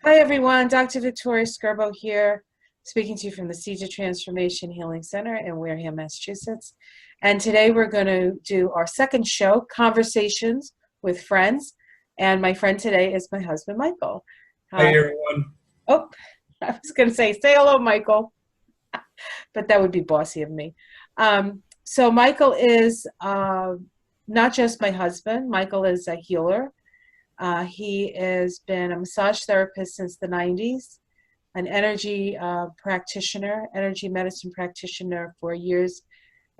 Hi, everyone. Dr. Victoria Skirbo here, speaking to you from the Seeds of Transformation Healing Center in Wareham, Massachusetts. And today we're going to do our second show, Conversations with Friends. And my friend today is my husband, Michael. Hi, Hi. everyone. Oh, I was going to say hello, Michael, but that would be bossy of me. So Michael is not just my husband. Michael is a healer. He has been a massage therapist since the 90s, an energy practitioner, energy medicine practitioner for years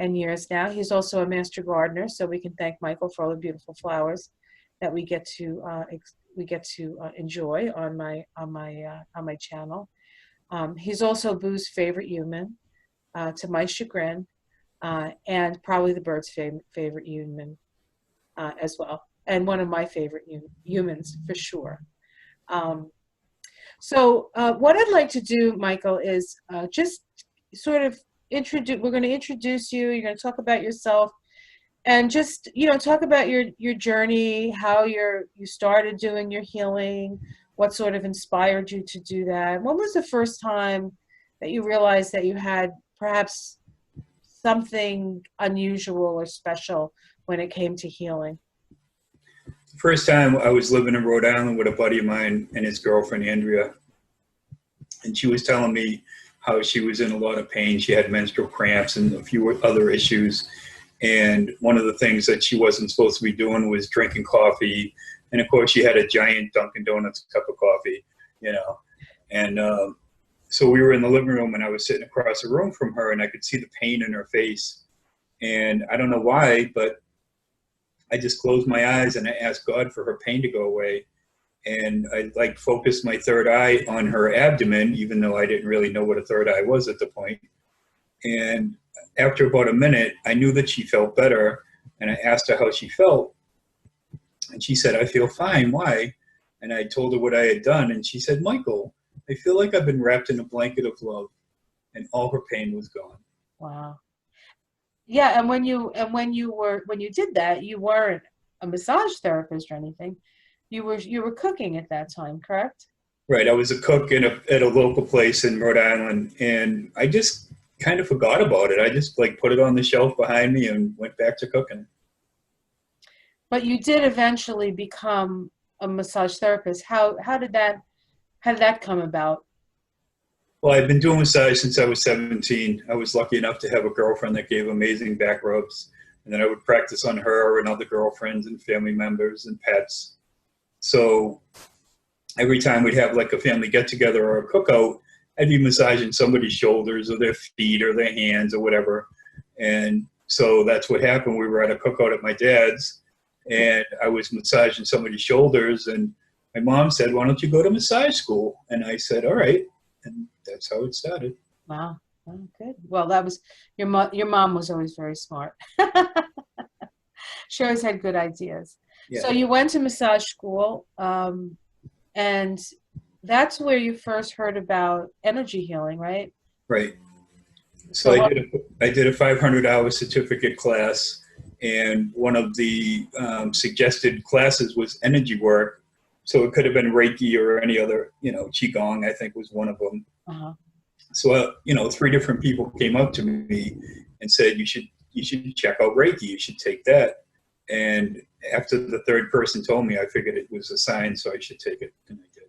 and years now. He's also a master gardener, so we can thank Michael for all the beautiful flowers that we get to enjoy on my channel. He's also Boo's favorite human, to my chagrin, and probably the birds' favorite human as well, and one of my favorite humans for sure. So what I'd like to do, Michael, is just sort of we're going to introduce you. You're going to talk about yourself and just, talk about your journey, how you started doing your healing, what sort of inspired you to do that. When was the first time that you realized that you had perhaps something unusual or special when it came to healing? The first time I was living in Rhode Island with a buddy of mine and his girlfriend, Andrea, and she was telling me how she was in a lot of pain. She had menstrual cramps and a few other issues. And one of the things that she wasn't supposed to be doing was drinking coffee. And of course, she had a giant Dunkin' Donuts cup of coffee, And so we were in the living room and I was sitting across the room from her and I could see the pain in her face. And I don't know why, but I just closed my eyes and I asked God for her pain to go away. And I focused my third eye on her abdomen, even though I didn't really know what a third eye was at the point. And after about a minute, I knew that she felt better. And I asked her how she felt. And she said, "I feel fine. Why?" And I told her what I had done. And she said, "Michael, I feel like I've been wrapped in a blanket of love." And all her pain was gone. Wow. Yeah, and when you did that, you weren't a massage therapist or anything. You were cooking at that time, correct? Right. I was a cook at a local place in Rhode Island, and I just kind of forgot about it. I just put it on the shelf behind me and went back to cooking. But you did eventually become a massage therapist. How did that come about? Well, I've been doing massage since I was 17. I was lucky enough to have a girlfriend that gave amazing back rubs, and then I would practice on her and other girlfriends and family members and pets. So every time we'd have a family get together or a cookout, I'd be massaging somebody's shoulders or their feet or their hands or whatever. And so that's what happened. We were at a cookout at my dad's and I was massaging somebody's shoulders and my mom said, "Why don't you go to massage school?" And I said, "All right." And that's how it started. Wow. Oh, good. Well, that was your mom was always very smart. She always had good ideas. Yeah. So you went to massage school, and that's where you first heard about energy healing, right? Right. So So I did a 500-hour certificate class, and one of the suggested classes was energy work. So it could have been Reiki or any other, Qigong, I think was one of them. uh-huh. So, 3 different people came up to me and said, you should check out Reiki. You should take that. And after the third person told me, I figured it was a sign, so I should take it. And I did.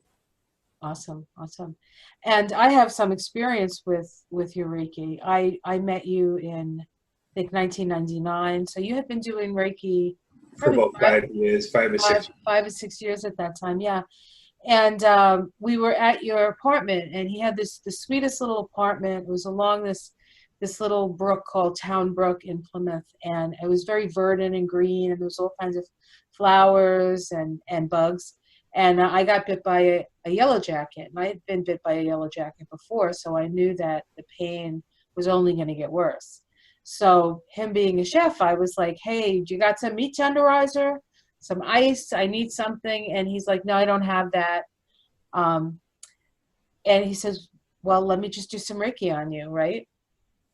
Awesome. And I have some experience with your Reiki. I met you in, I think, 1999. So you had been doing Reiki For probably about 5 years, 5 or 6 years. 5 or 6 years at that time. Yeah. And we were at your apartment, and he had the sweetest little apartment. It was along this little brook called Town Brook in Plymouth, and it was very verdant and green, and there was all kinds of flowers and bugs. And I got bit by a yellow jacket, and I had been bit by a yellow jacket before, so I knew that the pain was only going to get worse. So him being a chef, I was like, "Hey, do you got some meat tenderizer? Some ice? I need something." And he's like, "No, I don't have that." Um, and he says, "Well, let me just do some Reiki on you, right?"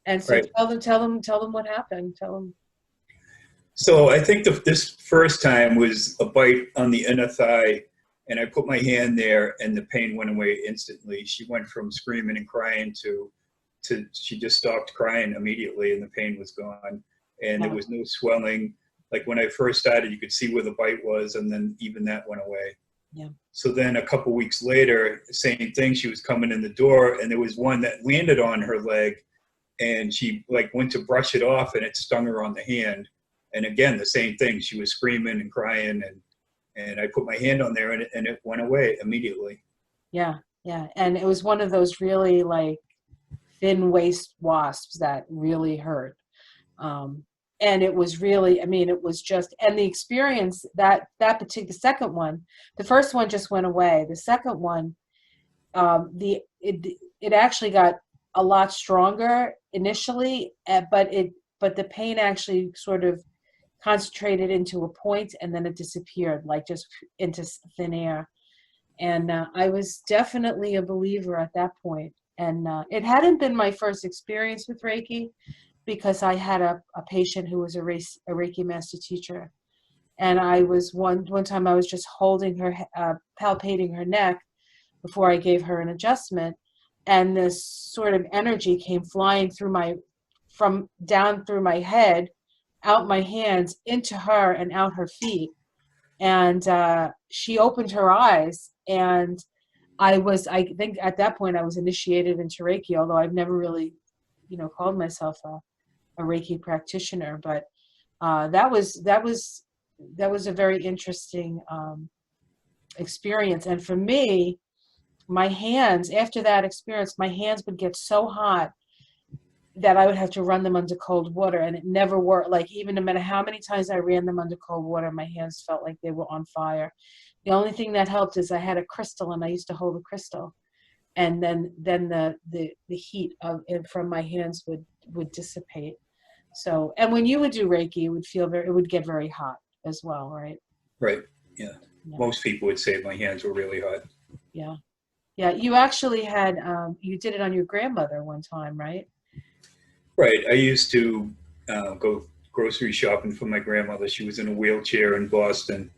And so Right. tell them what happened. Tell them. So I think this first time was a bite on the inner thigh, And I put my hand there, and the pain went away instantly. She went from screaming and crying to she just stopped crying immediately, and the pain was gone. And there Yeah. was no swelling. Like when I first started, you could see where the bite was, and then even that went away. Yeah. So then a couple weeks later, same thing. She was coming in the door, and there was one that landed on her leg, and she like went to brush it off, and it stung her on the hand. And again, the same thing. She was screaming and crying, and I put my hand on there, and it went away immediately. Yeah. Yeah. And it was one of those really like thin waist wasps that really hurt. And it was really, I mean, it was just, and the experience that particular second one, the first one just went away. The second one, it actually got a lot stronger initially, but the pain actually sort of concentrated into a point, and then it disappeared, like just into thin air. And I was definitely a believer at that point. And it hadn't been my first experience with Reiki, because I had a patient who was a Reiki master teacher. And I was one time I was just holding her, palpating her neck before I gave her an adjustment. And this sort of energy came flying from down through my head, out my hands, into her and out her feet. And she opened her eyes, and I think at that point I was initiated into Reiki, although I've never really, called myself a Reiki practitioner. But that was a very interesting experience. And for me, my hands, after that experience, my hands would get so hot that I would have to run them under cold water, and it never worked. Like, even no matter how many times I ran them under cold water, my hands felt like they were on fire. The only thing that helped is I had a crystal, and I used to hold a crystal, and then the heat from my hands would dissipate. So, and when you would do Reiki, it would get very hot as well, right? Right. Yeah. Most people would say my hands were really hot. Yeah. Yeah. You actually had, you did it on your grandmother one time, right? Right. I used to go grocery shopping for my grandmother. She was in a wheelchair in Boston,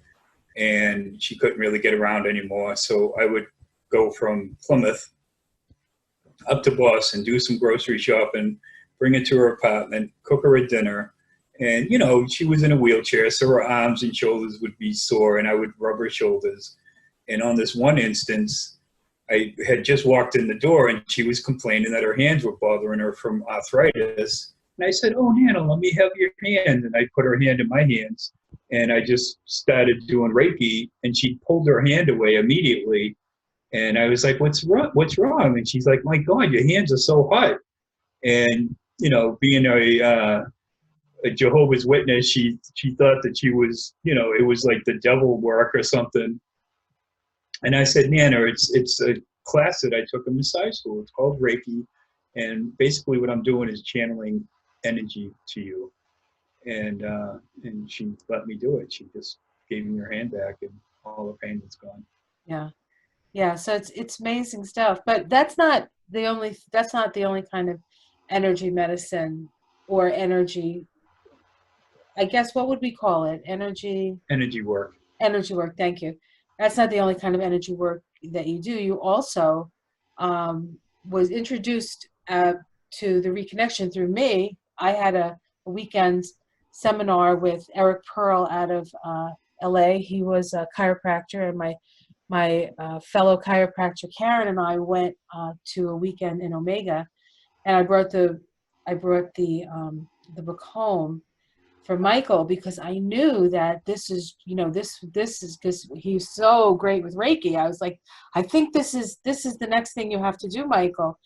and she couldn't really get around anymore. So I would go from Plymouth up to Boston, do some grocery shopping, bring her to her apartment, cook her a dinner. And, she was in a wheelchair, so her arms and shoulders would be sore, and I would rub her shoulders. And on this one instance, I had just walked in the door, and she was complaining that her hands were bothering her from arthritis. And I said, "Oh, Nana, let me have your hand." And I put her hand in my hands, and I just started doing Reiki, and she pulled her hand away immediately. And I was like, "What's wrong? What's wrong?" And she's like, "My God, your hands are so hot." And, being a Jehovah's Witness, she thought that she was, it was like the devil work or something. And I said, "Nana, it's a class that I took in massage school. It's called Reiki. And basically what I'm doing is channeling energy to you." And she let me do it. She just gave me her hand back, and all the pain was gone. Yeah. Yeah. So it's amazing stuff. But that's not the only kind of energy medicine or energy. I guess, what would we call it? Energy work. Energy work. Thank you. That's not the only kind of energy work that you do. You also was introduced to the Reconnection through me. I had a weekend seminar with Eric Pearl out of LA. He was a chiropractor, and my fellow chiropractor Karen and I went to a weekend in Omega, and I brought the book home for Michael, because I knew that this is because he's so great with Reiki. I was like, I think this is the next thing you have to do, Michael.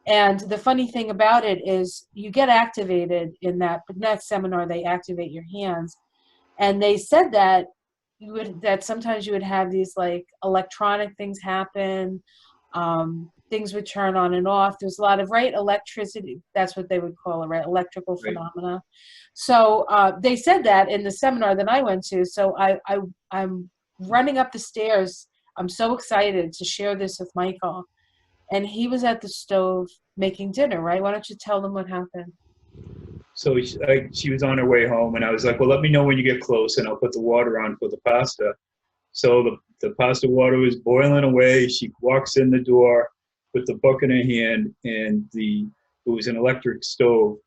And the funny thing about it is, you get activated in that seminar. They activate your hands, and they said that sometimes you would have these like electronic things happen. Things would turn on and off. There's a lot of electricity. That's what they would call it, electrical phenomena. So they said that in the seminar that I went to. So I'm running up the stairs. I'm so excited to share this with Michael. And he was at the stove making dinner, right? Why don't you tell them what happened? So she was on her way home, and I was like, "Well, let me know when you get close, and I'll put the water on for the pasta." So the pasta water was boiling away. She walks in the door with the book in her hand, and it was an electric stove.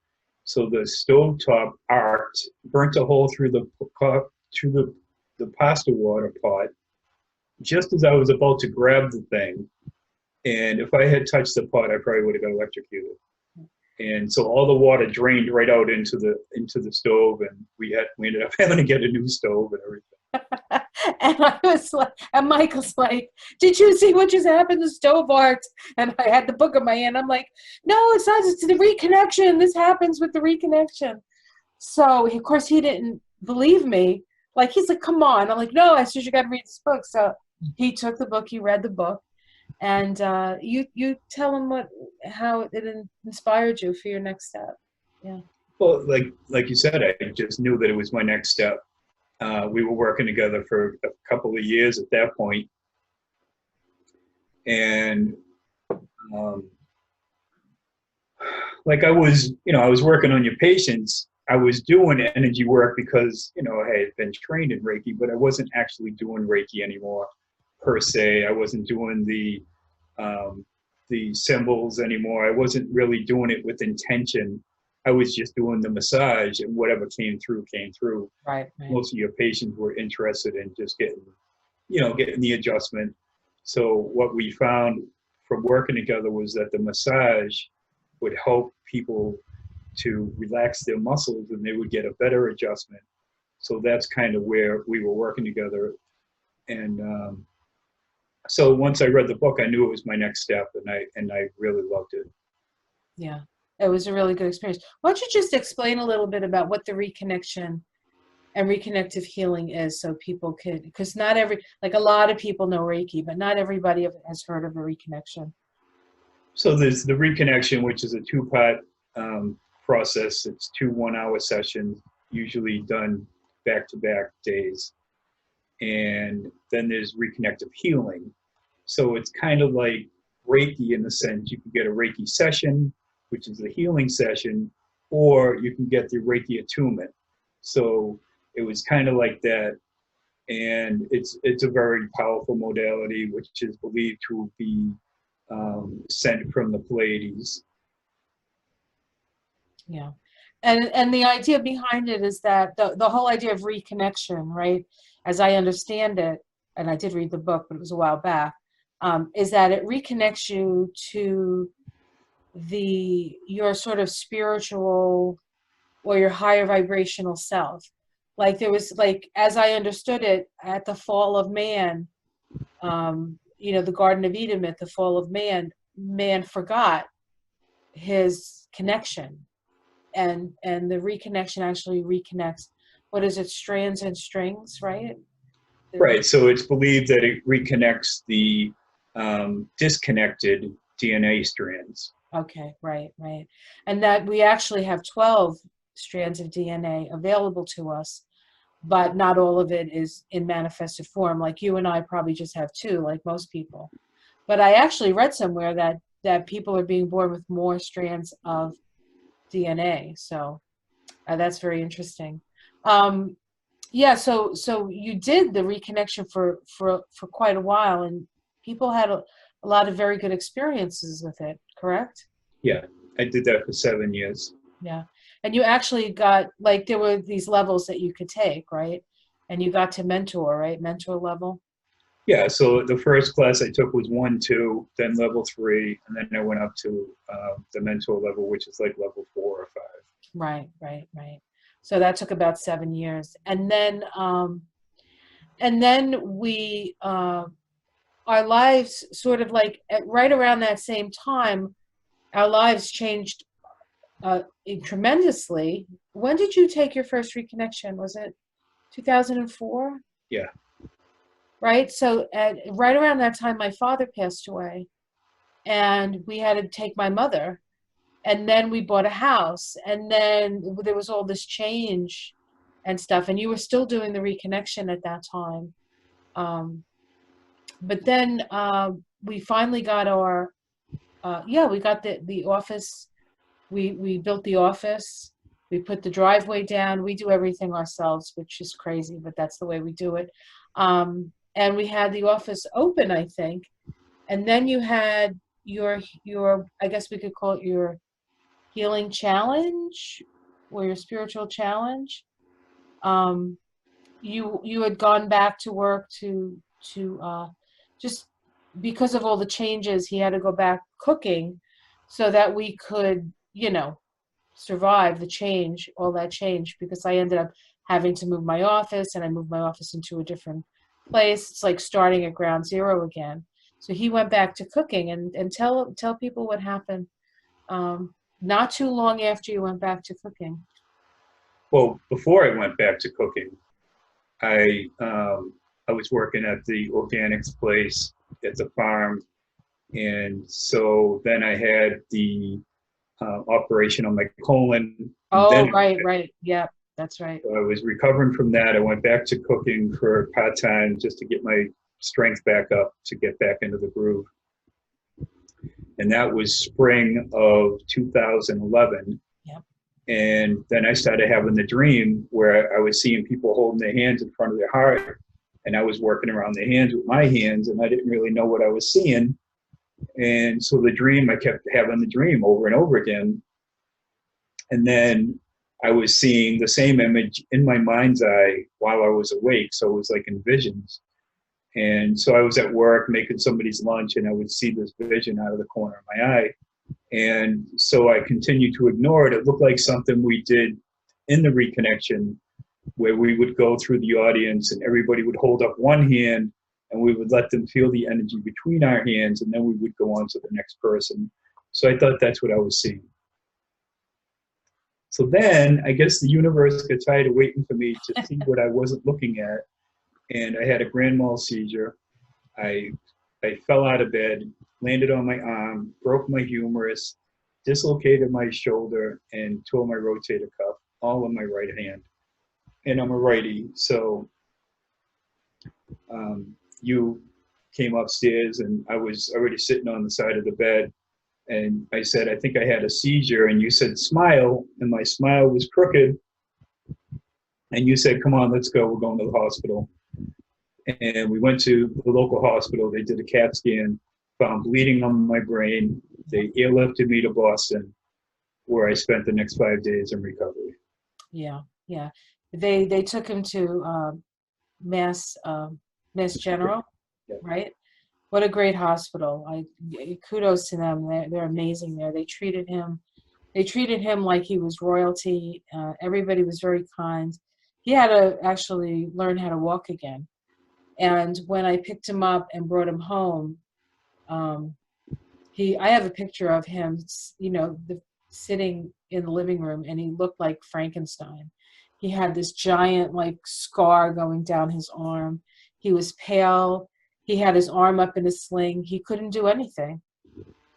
So the stove top arced, burnt a hole through the pasta water pot just as I was about to grab the thing. And if I had touched the pot, I probably would have got electrocuted. And so all the water drained right out into the stove, and we ended up having to get a new stove and everything. And I was like, and Michael's like, "Did you see what just happened? The stove arced." And I had the book in my hand. I'm like, "No, it's not. It's the reconnection. This happens with the reconnection." So of course he didn't believe me. Like he's like, "Come on." I'm like, "No, I said you got to read this book." So he took the book. He read the book, and you tell him how it inspired you for your next step. Yeah. Well, like you said, I just knew that it was my next step. We were working together for a couple of years at that point, and like I was working on your patients. I was doing energy work because I had been trained in Reiki, but I wasn't actually doing Reiki anymore per se. I wasn't doing the symbols anymore. I wasn't really doing it with intention. I was just doing the massage, and whatever came through, came through. Right. Most of your patients were interested in just getting the adjustment. So what we found from working together was that the massage would help people to relax their muscles, and they would get a better adjustment. So that's kind of where we were working together. And so once I read the book, I knew it was my next step, and I really loved it. Yeah, it was a really good experience. Why don't you just explain a little bit about what the reconnection and reconnective healing is, so people could, because not like a lot of people know Reiki, but not everybody has heard of a reconnection. So there's the reconnection, which is a two-part process. It's 2 1-hour sessions, usually done back-to-back days. And then there's reconnective healing. So it's kind of like Reiki in the sense you can get a Reiki session, which is the healing session, or you can get the Reiki attunement. So it was kind of like that. And it's a very powerful modality, which is believed to be sent from the Pleiades. Yeah. And the idea behind it is that the whole idea of reconnection, right, as I understand it, and I did read the book, but it was a while back, is that it reconnects you to your sort of spiritual or your higher vibrational self. Like there was, like, as I understood it, at the fall of man, the Garden of Eden, at the fall of man forgot his connection. And the reconnection actually reconnects, what is it, strands and strings, right? Right. So it's believed that it reconnects the disconnected DNA strands. Okay, right. And that we actually have 12 strands of DNA available to us, but not all of it is in manifested form. Like you and I probably just have 2, like most people. But I actually read somewhere that people are being born with more strands of DNA. So that's very interesting. Yeah, so you did the reconnection for quite a while, and people had a lot of very good experiences with it, correct? Yeah, I did that for 7 years. Yeah. And you actually got, like, there were these levels that you could take, right? And you got to mentor, right? Mentor level? Yeah, so the first class I took was 1, 2, then level 3, and then I went up to the mentor level, which is like level 4 or 5. Right. So that took about 7 years. And then we, our lives sort of like right around that same time, our lives changed tremendously. When did you take your first reconnection? Was it 2004? Yeah. Right. So right around that time, my father passed away, and we had to take my mother, and then we bought a house, and then there was all this change and stuff, and you were still doing the reconnection at that time. But then we finally got we got the office. We built the office. We put the driveway down. We do everything ourselves, which is crazy, but that's the way we do it. and we had the office open, I think. And then you had your, I guess we could call it your healing challenge or your spiritual challenge. You had gone back to work to just because of all the changes, he had to go back cooking so that we could, survive the change, all that change, because I ended up having to move my office, and I moved my office into a different place. It's like starting at ground zero again. So he went back to cooking, and tell people what happened not too long after you went back to cooking. Well, before I went back to cooking, I was working at the organics place at the farm, and so then I had the operation on my colon. Oh, right. Yeah, that's right. So I was recovering from that. I went back to cooking for part-time just to get my strength back up, to get back into the groove. And that was spring of 2011. Yep. And then I started having the dream where I was seeing people holding their hands in front of their heart, and I was working around their hands with my hands, and I didn't really know what I was seeing. And so the dream, I kept having the dream over and over again. And then I was seeing the same image in my mind's eye while I was awake. So it was like in visions. And so I was at work making somebody's lunch, and I would see this vision out of the corner of my eye. And so I continued to ignore it. It looked like something we did in the Reconnection, where we would go through the audience and everybody would hold up one hand, and we would let them feel the energy between our hands, and then we would go on to the next person. So I thought that's what I was seeing. So then I guess the universe got tired of waiting for me to see what I wasn't looking at, and I had a grand mal seizure. I fell out of bed, landed on my arm, broke my humerus, dislocated my shoulder, and tore my rotator cuff, all in my right hand. And I'm a righty, so you came upstairs, and I was already sitting on the side of the bed, and I said, I think I had a seizure, and you said, smile, and my smile was crooked, and you said, come on, let's go, we're going to the hospital. And we went to the local hospital. They did a CAT scan, found bleeding on my brain. They airlifted me to Boston, where I spent the next 5 days in recovery. Yeah. They took him to Mass General, Yeah. right? What a great hospital. Kudos to them. They're amazing there. They treated him like he was royalty. Everybody was very kind. He had to actually learn how to walk again. And when I picked him up and brought him home, I have a picture of him, sitting in the living room, and he looked like Frankenstein. He had this giant scar going down his arm. He was pale. He had his arm up in a sling. He couldn't do anything.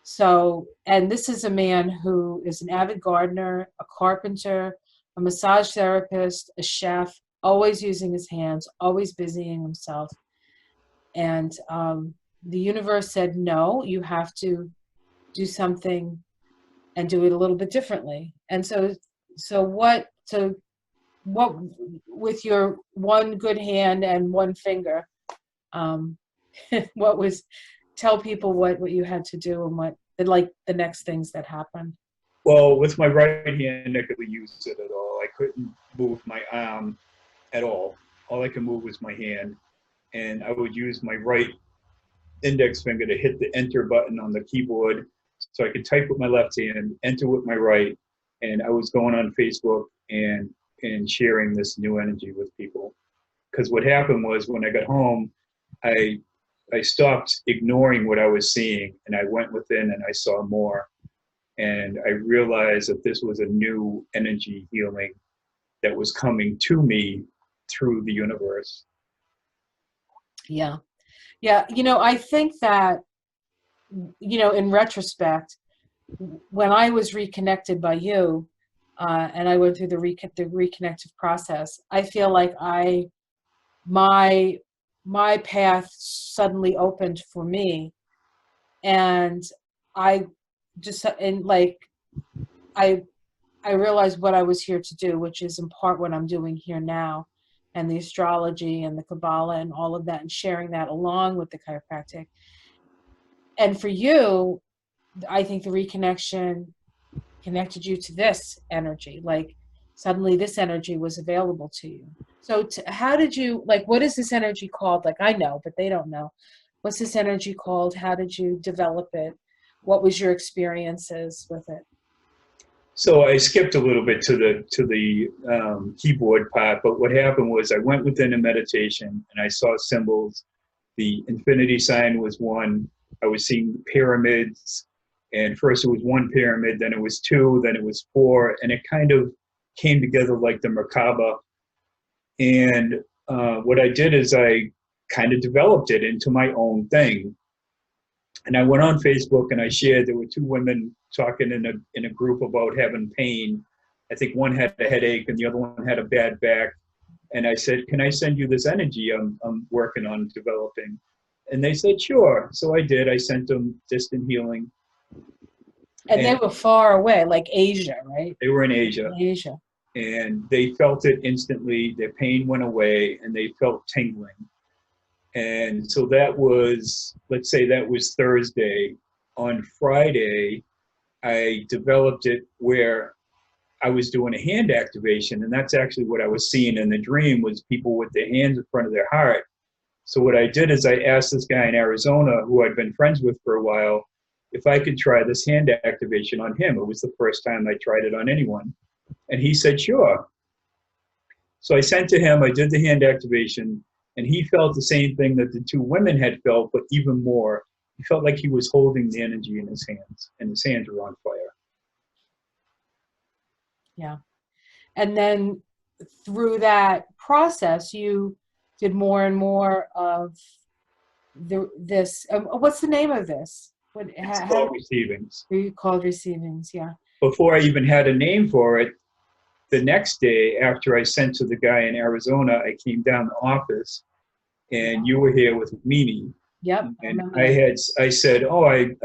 So, and this is a man who is an avid gardener, a carpenter, a massage therapist, a chef, always using his hands, always busying himself. And the universe said, no, you have to do something and do it a little bit differently. And so what with your one good hand and one finger, tell people what you had to do and what the next things that happened. Well, with my right hand, I couldn't use it at all. I couldn't move my arm at all. All I could move was my hand. And I would use my right index finger to hit the enter button on the keyboard so I could type with my left hand, enter with my right. And I was going on Facebook and sharing this new energy with people. Because what happened was, when I got home, I stopped ignoring what I was seeing, and I went within and I saw more. And I realized that this was a new energy healing that was coming to me through the universe. Yeah. I think that, in retrospect, when I was reconnected by you, and I went through the reconnective process, I feel like my path suddenly opened for me, and I realized what I was here to do, which is in part what I'm doing here now, and the astrology and the Kabbalah and all of that, and sharing that along with the chiropractic. And for you, I think the reconnection connected you to this energy. Like suddenly this energy was available to you. So how did you, like, what is this energy called? Like, I know, but they don't know. What's this energy called? How did you develop it? What was your experiences with it? So I skipped a little bit to the keyboard part, but what happened was I went within a meditation and I saw symbols. The infinity sign was one. I was seeing pyramids, and first it was one pyramid, then it was two, then it was four, and it kind of came together like the Merkaba. And what I did is I kind of developed it into my own thing. And I went on Facebook and I shared, there were two women talking in a group about having pain. I think one had a headache and the other one had a bad back. And I said, can I send you this energy I'm working on developing? And they said, sure. So I did. I sent them distant healing. And they were far away, like Asia, right? They were in Asia. Asia. And they felt it instantly. Their pain went away and they felt tingling. And so that was, let's say that was Thursday. On Friday, I developed it where I was doing a hand activation, and that's actually what I was seeing in the dream was people with their hands in front of their heart. So what I did is I asked this guy in Arizona who I'd been friends with for a while if I could try this hand activation on him. It was the first time I tried it on anyone. And he said, sure. So I sent to him, I did the hand activation, and he felt the same thing that the two women had felt, but even more. He felt like he was holding the energy in his hands, and his hands were on fire. Yeah. And then through that process, you did more and more of this. What's the name of this? It's called receivings. Called receivings, yeah. Before I even had a name for it, the next day after I sent to the guy in Arizona, I came down the office, and you were here with Mimi. Yep. And I said, oh, I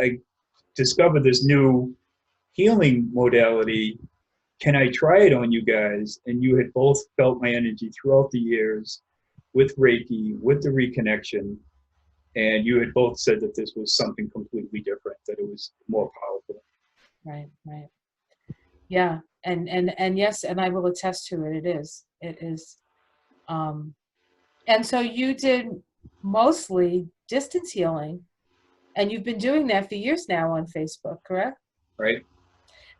discovered this new healing modality. Can I try it on you guys? And you had both felt my energy throughout the years with Reiki, with the Reconnection. And you had both said that this was something completely different, that it was more powerful. Right, right. Yeah. And yes, and I will attest to it. It is. And so you did mostly distance healing, and you've been doing that for years now on Facebook, correct? Right.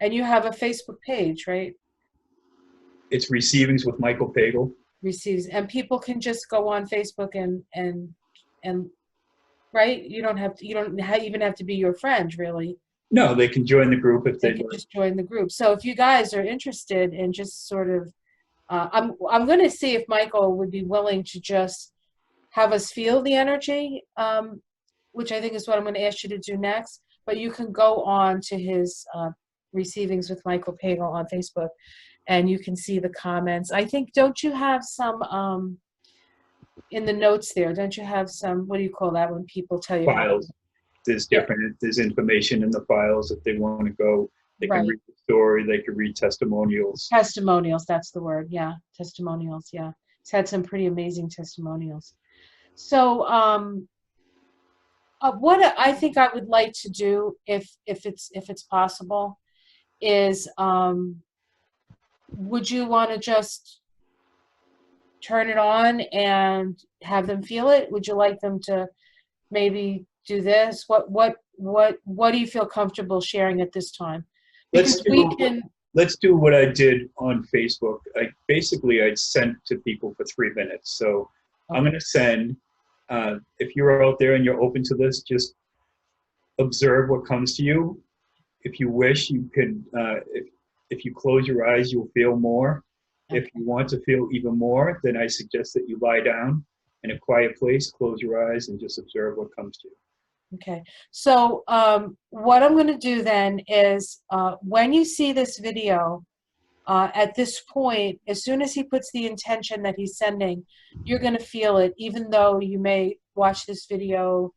And you have a Facebook page, right? It's Receivings with Michael Pagel. Receives, and people can just go on Facebook and right. You don't even have to be your friend, really. No, they can join the group if they they'd can like. just join the group. So if you guys are interested in just sort of, I'm going to see if Michael would be willing to just have us feel the energy, which I think is what I'm going to ask you to do next. But you can go on to his Receivings with Michael Pagel on Facebook, and you can see the comments. I think, don't you have some in the notes there? Don't you have some, what do you call that when people tell you files? There's different, there's information in the files if they want to go. They can read the story, they can read testimonials. Testimonials, that's the word, yeah. Testimonials, yeah. It's had some pretty amazing testimonials. So what I think I would like to do, if it's possible, is would you want to just turn it on and have them feel it? Would you like them to maybe do this? What do you feel comfortable sharing at this time? Let's do what I did on Facebook. I'd sent to people for 3 minutes. So okay. I'm going to send, if you're out there and you're open to this, just observe what comes to you. If you wish, you could, if you close your eyes, you'll feel more. Okay. If you want to feel even more, then I suggest that you lie down in a quiet place, close your eyes, and just observe what comes to you. Okay. So what I'm going to do then is when you see this video, at this point, as soon as he puts the intention that he's sending, you're going to feel it, even though you may watch this video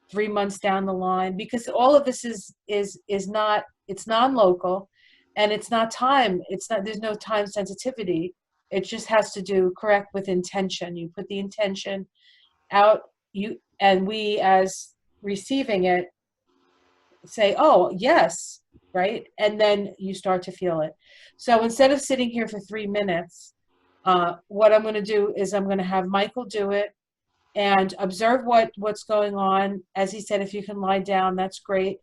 3 months down the line, because all of this is not, it's non-local, and it's not time. It's not, there's no time sensitivity It just has to do correct with intention. You put the intention out, and we as receiving it say, oh, yes, right? And then you start to feel it. So instead of sitting here for 3 minutes, what I'm going to do is I'm going to have Michael do it and observe what's going on. As he said, if you can lie down, that's great.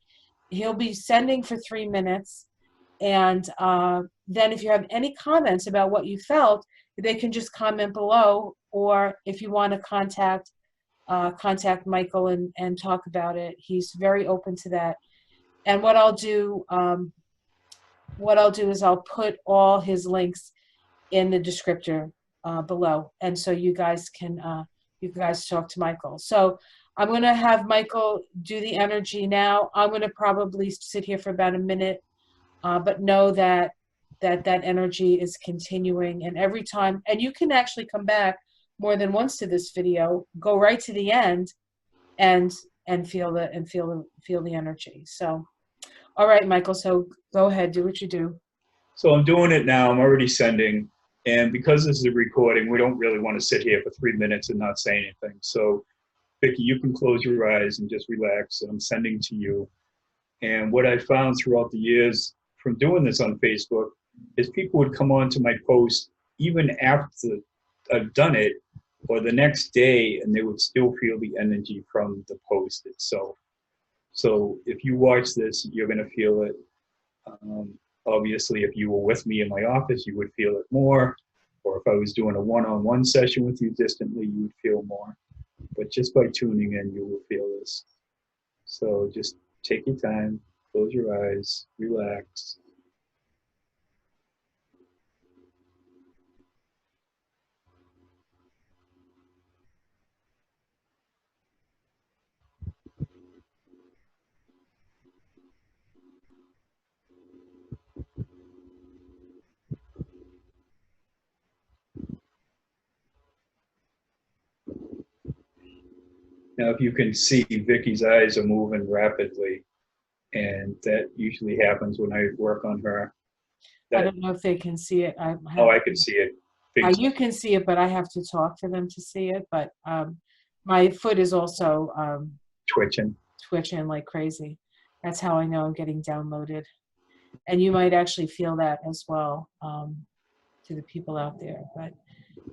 He'll be sending for 3 minutes. And then if you have any comments about what you felt, they can just comment below. Or if you want to contact Michael and talk about it. He's very open to that. And what I'll do is I'll put all his links in the descriptor below, and so you guys can talk to Michael. So I'm going to have Michael do the energy now. I'm going to probably sit here for about a minute, but know that energy is continuing, and every time, and you can actually come back more than once to this video, go right to the end, and feel the energy. So, all right, Michael. So go ahead, do what you do. So I'm doing it now. I'm already sending. And because this is a recording, we don't really want to sit here for 3 minutes and not say anything. So, Vicki, you can close your eyes and just relax. And I'm sending to you. And what I found throughout the years from doing this on Facebook is people would come on to my post even after I've done it, or the next day, and they would still feel the energy from the post itself. So if you watch this, you're going to feel it. Obviously, if you were with me in my office, you would feel it more. Or if I was doing a one-on-one session with you distantly, you would feel more. But just by tuning in, you will feel this. So just take your time, close your eyes, relax. Now, if you can see, Vicky's eyes are moving rapidly, and that usually happens when I work on her. I don't know if they can see it. I can see it. You can see it, but I have to talk for them to see it. But my foot is also twitching like crazy. That's how I know I'm getting downloaded. And you might actually feel that as well, to the people out there. But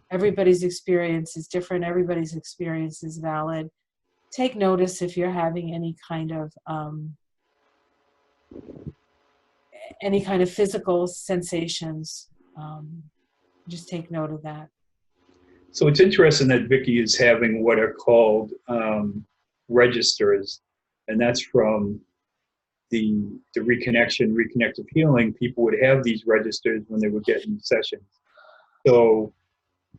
everybody's experience is different. Everybody's experience is valid. Take notice if you're having any kind of physical sensations. Just take note of that. So it's interesting that Vicky is having what are called registers, and that's from the Reconnection, Reconnective Healing. People would have these registers when they were getting sessions. So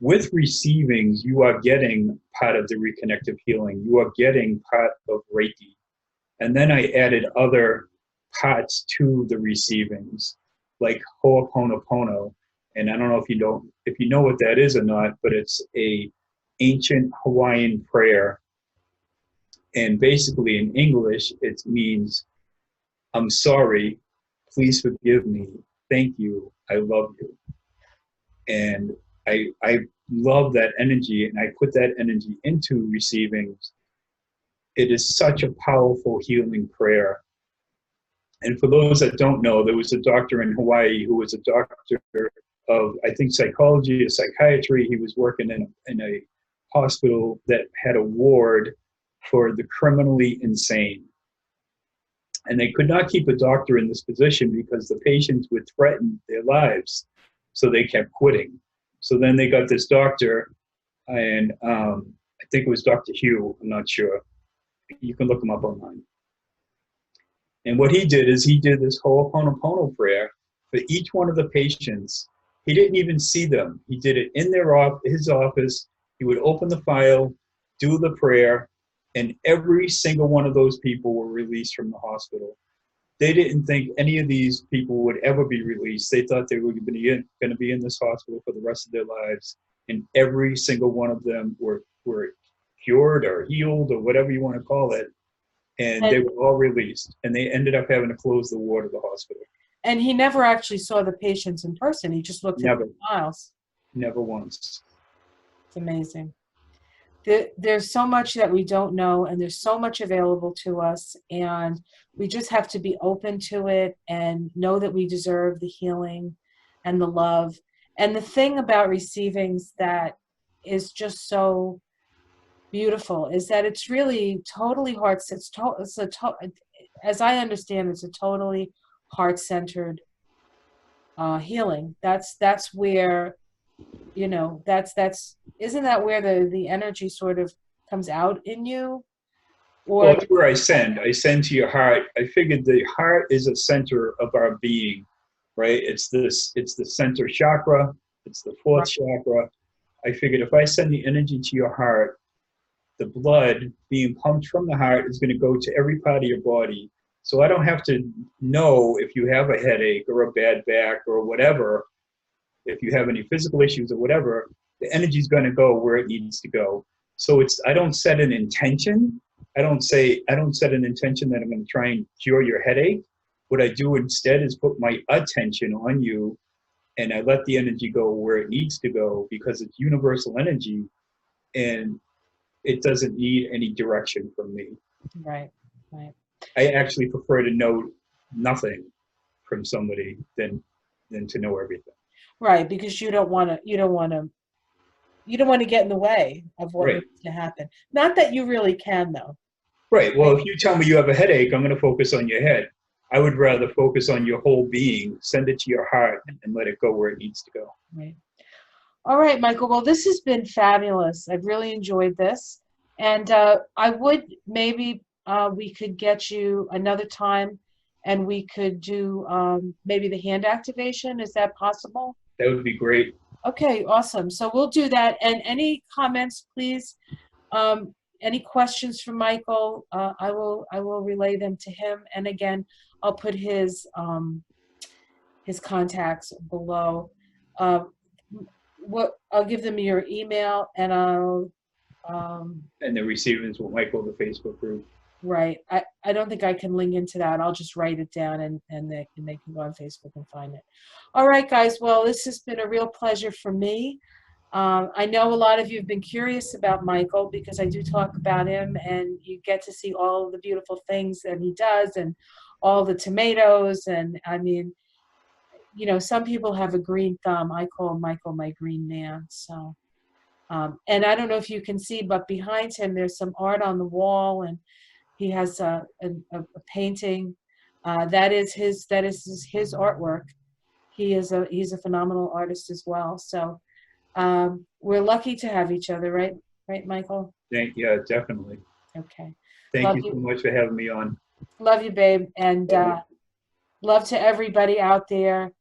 with receivings, you are getting part of the Reconnective Healing. You are getting part of Reiki. And then I added other parts to the receivings, like Ho'oponopono. And I don't know if you know what that is or not, but it's a ancient Hawaiian prayer. And basically in English, it means, I'm sorry, please forgive me, thank you, I love you. And I love that energy, and I put that energy into receivings. It is such a powerful healing prayer. And for those that don't know, there was a doctor in Hawaii who was a doctor of, I think, psychology or psychiatry. He was working in a hospital that had a ward for the criminally insane. And they could not keep a doctor in this position because the patients would threaten their lives. So they kept quitting. So then they got this doctor, and I think it was Dr. Hugh, I'm not sure. You can look him up online. And what he did is he did this Ho'oponopono prayer for each one of the patients. He didn't even see them. He did it in his office. He would open the file, do the prayer, and every single one of those people were released from the hospital. They didn't think any of these people would ever be released. They thought they were going to be in this hospital for the rest of their lives. And every single one of them were cured or healed or whatever you want to call it. And they were all released. And they ended up having to close the ward of the hospital. And he never actually saw the patients in person. He just looked at the files. never once. It's amazing. There's so much that we don't know, and there's so much available to us, and we just have to be open to it and know that we deserve the healing and the love. And the thing about receivings that is just so beautiful is that it's really totally as I understand, it's a totally heart-centered healing. That's where, you know, that's isn't that where the energy sort of comes out in you? Well, Or it's where I send. I send to your heart. I figured the heart is a center of our being, right? It's this. It's the center chakra. It's the fourth chakra. I figured if I send the energy to your heart, the blood being pumped from the heart is going to go to every part of your body. So I don't have to know if you have a headache or a bad back or whatever. If you have any physical issues or whatever, the energy is going to go where it needs to go. So I don't set an intention. I don't set an intention that I'm going to try and cure your headache. What I do instead is put my attention on you, and I let the energy go where it needs to go, because it's universal energy and it doesn't need any direction from me. right, right, I actually prefer to know nothing from somebody than to know everything. right, because you don't want to get in the way of what Right. needs to happen. Not that you really can, though. Right. Well, if you tell me you have a headache, I'm going to focus on your head. I would rather focus on your whole being, send it to your heart, and let it go where it needs to go. Right. All right, Michael. Well, this has been fabulous. I've really enjoyed this. And I would maybe we could get you another time and we could do maybe the hand activation. Is that possible? That would be great. Okay, awesome. So we'll do that. And any comments, please? Any questions for Michael? I will relay them to him. And again, I'll put his contacts below. I'll give them your email, and I'll And the receivers will Michael, the Facebook group. right. I don't think I can link into that. I'll just write it down, and they can go on Facebook and find it. All right, guys. Well, this has been a real pleasure for me. I know a lot of you have been curious about Michael because I do talk about him, and you get to see all of the beautiful things that he does and all the tomatoes. And I mean, you know, some people have a green thumb. I call Michael my green man. So, and I don't know if you can see, but behind him, there's some art on the wall, and he has a painting. That is his artwork. He's a phenomenal artist as well. So we're lucky to have each other, right? Right, Michael? Yeah, definitely. Okay. Thank you so much for having me on. Love you, babe. And love to everybody out there.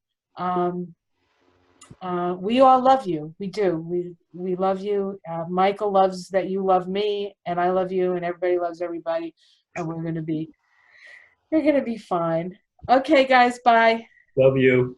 We all love you. We do. We love you. Michael loves that you love me, and I love you, and everybody loves everybody. And we're gonna be fine. Okay, guys. Bye. Love you.